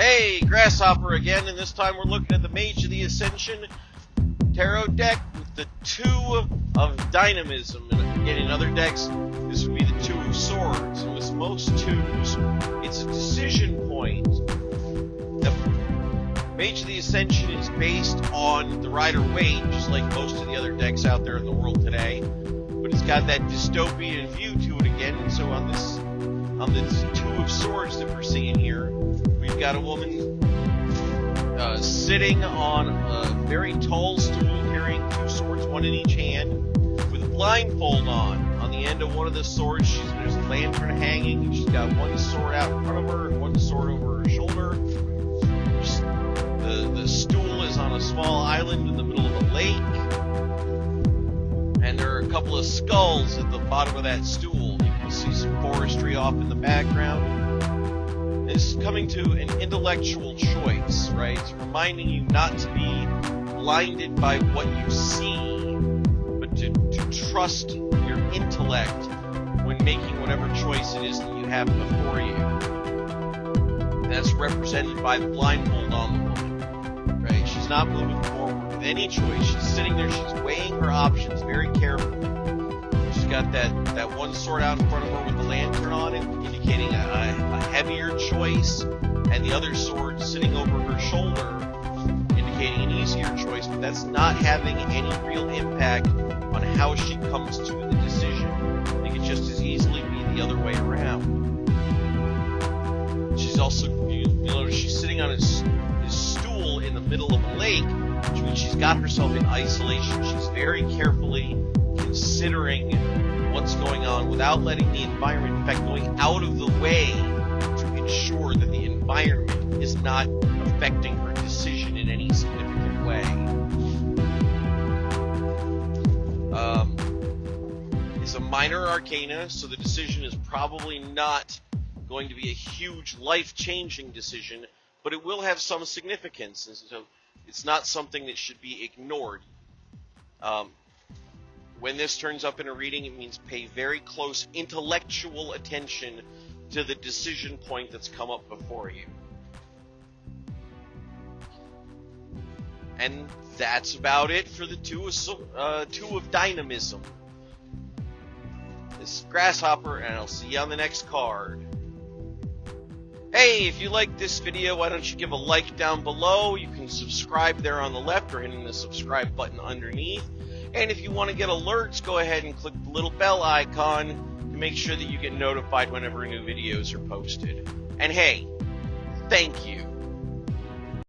Hey, Grasshopper again, and this time we're looking at the Mage of the Ascension tarot deck with the Two of Dynamism. And again, in other decks, this would be the Two of Swords. And with most twos, it's a decision point. The Mage of the Ascension is based on the Rider-Waite, just like most of the other decks out there in the world today. But it's got that dystopian view to it again, and so on this Two of Swords that we're seeing here, we've got a woman sitting on a very tall stool carrying two swords, one in each hand, with a blindfold on. On the end of one of the swords, there's a lantern hanging. She's got one sword out in front of her and one sword over her shoulder. The stool is on a small island in the middle of a lake. And there are a couple of skulls at the bottom of that stool. You can see some forestry off in the background. It's coming to an intellectual choice, right? It's reminding you not to be blinded by what you see, but to trust your intellect when making whatever choice it is that you have before you. And that's represented by the blindfold on the woman, right? She's not moving forward with any choice. She's sitting there, she's weighing her options very carefully. She's got that one sword out in front of her with the lantern on it, indicating a heavier choice, and the other sword sitting over her shoulder, indicating an easier choice, but that's not having any real impact on how she comes to the decision. It could just as easily be the other way around. She's also, you notice she's sitting on this stool in the middle of a lake, which means she's got herself in isolation. She's very carefully considering what's going on without letting the environment, in fact, going out of the way to ensure that the environment is not affecting her decision in any significant way. It's a minor arcana, so the decision is probably not going to be a huge life-changing decision, but it will have some significance, and so it's not something that should be ignored. When this turns up in a reading, it means pay very close intellectual attention to the decision point that's come up before you. And that's about it for the Two of Dynamism. This is Grasshopper, and I'll see you on the next card. Hey, if you like this video, why don't you give a like down below? You can subscribe there on the left or hitting the subscribe button underneath. And if you want to get alerts, go ahead and click the little bell icon to make sure that you get notified whenever new videos are posted. And hey, thank you.